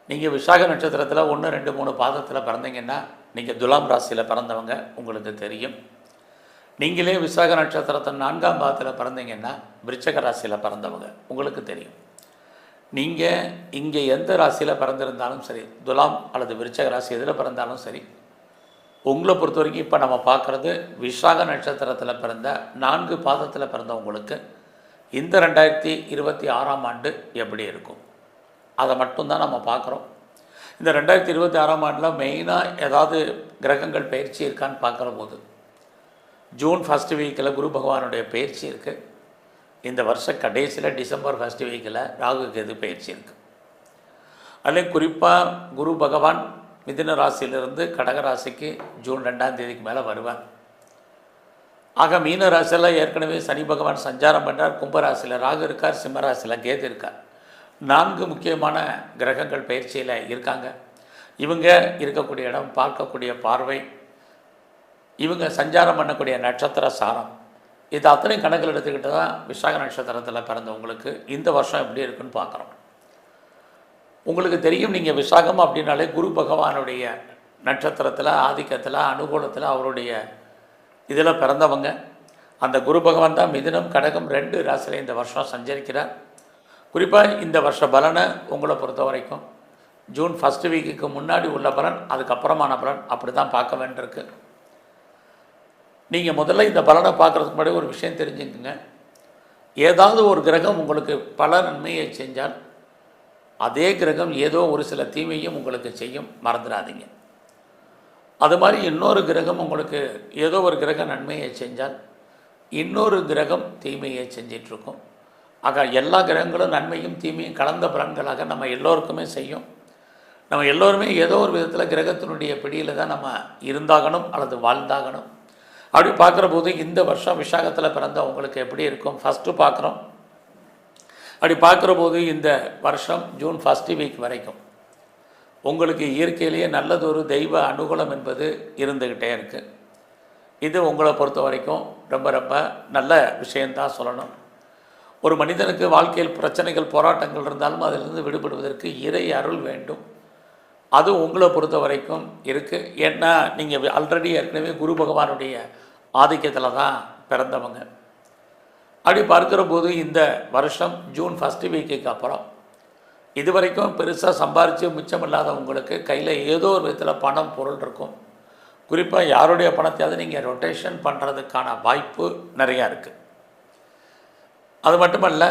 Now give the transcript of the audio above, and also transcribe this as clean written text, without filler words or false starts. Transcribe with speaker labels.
Speaker 1: நீங்கள் விசாக நட்சத்திரத்தில் 1, 2, 3 பாதத்தில் பிறந்தீங்கன்னா நீங்கள் துலாம் ராசியில் பிறந்தவங்க, உங்களுக்கு தெரியும். நீங்களே விசாக நட்சத்திரத்தின் 4ஆம் பாதத்தில் பிறந்தீங்கன்னா விருச்சக ராசியில் பிறந்தவங்க, உங்களுக்கு தெரியும். நீங்கள் இங்கே எந்த ராசியில் பிறந்திருந்தாலும் சரி, துலாம் அல்லது விருச்சக ராசி எதில் பிறந்தாலும் சரி, உங்களை பொறுத்த வரைக்கும் இப்போ நம்ம பார்க்குறது விசாக நட்சத்திரத்தில் பிறந்த 4 பாதத்தில் பிறந்தவங்களுக்கு இந்த 2026ஆம் ஆண்டு எப்படி இருக்கும், அதை மட்டும்தான் நம்ம பார்க்குறோம். இந்த 2026ஆம் ஆண்டில் மெயினாக ஏதாவது கிரகங்கள் பயிற்சி இருக்கான்னு பார்க்குற போது ஜூன் ஃபஸ்ட் வீக்கில் குரு பகவானுடைய பயிற்சி இருக்குது. இந்த வருஷ கடைசியில் டிசம்பர் ஃபஸ்ட் வீக்கில் ராகு கேது பயிற்சி இருக்குது. அதுலேயும் குறிப்பாக குரு பகவான் மிதுன ராசியிலிருந்து கடக ராசிக்கு ஜூன் 2ஆம் தேதிக்கு மேலே வருவார். ஆக மீன ராசியில் ஏற்கனவே சனி பகவான் சஞ்சாரம் பண்ணுறார், கும்பராசியில் ராகு இருக்கார், சிம்ம ராசியில் கேது இருக்கார். 4 முக்கியமான கிரகங்கள் பயிற்சியில் இருக்காங்க. இவங்க இருக்கக்கூடிய இடம், பார்க்கக்கூடிய பார்வை, இவங்க சஞ்சாரம் பண்ணக்கூடிய நட்சத்திர சாரம், இது அத்தனையும் கணக்கில் எடுத்துக்கிட்டு தான் விசாக நட்சத்திரத்தில் பிறந்தவங்களுக்கு இந்த வருஷம் எப்படி இருக்குன்னு பார்க்குறோம். உங்களுக்கு தெரியும், நீங்கள் விசாகம் அப்படின்னாலே குரு பகவானுடைய நட்சத்திரத்தில், ஆதிக்கத்தில், அனுகூலத்தில், அவருடைய இதில் பிறந்தவங்க. அந்த குரு பகவான் தான் மிதுனம், கடகம் 2 ராசியில் இந்த வருஷம் சஞ்சரிக்கிறார். குறிப்பாக இந்த வருஷ பலனை உங்களை பொறுத்த வரைக்கும் ஜூன் ஃபஸ்ட் வீக்குக்கு முன்னாடி உள்ள பலன், அதுக்கப்புறமான பலன் அப்படி தான் பார்க்க வேண்டியிருக்கு. நீங்கள் முதல்ல இந்த பலனை பார்க்குறதுக்கு முன்னாடி ஒரு விஷயம் தெரிஞ்சுக்குங்க. ஏதாவது ஒரு கிரகம் உங்களுக்கு பல நன்மையை செஞ்சால் அதே கிரகம் ஏதோ ஒரு சில தீமையும் உங்களுக்கு செய்யும், மறந்துடாதீங்க. அது மாதிரி இன்னொரு கிரகம் உங்களுக்கு ஏதோ ஒரு கிரகம் நன்மையை செஞ்சால் இன்னொரு கிரகம் தீமையை செஞ்சிட்ருக்கும். ஆக எல்லா கிரகங்களும் நன்மையும் தீமையும் கலந்த பலன்களாக நம்ம எல்லோருக்குமே செய்யும். நம்ம எல்லோருமே ஏதோ ஒரு விதத்தில் கிரகத்தினுடைய பிடியில் தான் நம்ம இருந்தாகணும் அல்லது வாழ்ந்தாகணும். அப்படி பார்க்குற போது இந்த வருஷம் விசாகத்தில் பிறந்த உங்களுக்கு எப்படி இருக்கும் ஃபஸ்ட்டு பார்க்குறோம். அப்படி பார்க்குற போது இந்த வருஷம் ஜூன் ஃபஸ்ட் வீக் வரைக்கும் உங்களுக்கு இயற்கையிலேயே நல்லதொரு தெய்வ அனுகூலம் என்பது இருந்துக்கிட்டே இருக்குது. இது உங்களை பொறுத்த வரைக்கும் ரொம்ப ரொம்ப நல்ல விஷயந்தான் சொல்லணும். ஒரு மனிதனுக்கு வாழ்க்கையில் பிரச்சனைகள், போராட்டங்கள் இருந்தாலும் அதிலிருந்து விடுபடுவதற்கு இறை அருள் வேண்டும். அது உங்களை பொறுத்த வரைக்கும் இருக்குது. ஏன்னா நீங்கள் ஆல்ரெடி ஏற்கனவே குரு பகவானுடைய ஆதிக்கத்தில் தான் பிறந்தவங்க. அப்படி பார்க்குற போது இந்த வருஷம் ஜூன் ஃபஸ்ட் வீக்குக்கு அப்புறம் இது வரைக்கும் பெருசாக சம்பாரித்து மிச்சம் இல்லாத உங்களுக்கு கையில் ஏதோ ஒரு விதத்தில் பணம், பொருள் இருக்கும். குறிப்பாக யாருடைய பணத்தையாவது நீங்கள் ரொட்டேஷன் பண்ணுறதுக்கான வாய்ப்பு நிறையா இருக்குது. அது மட்டுமல்ல,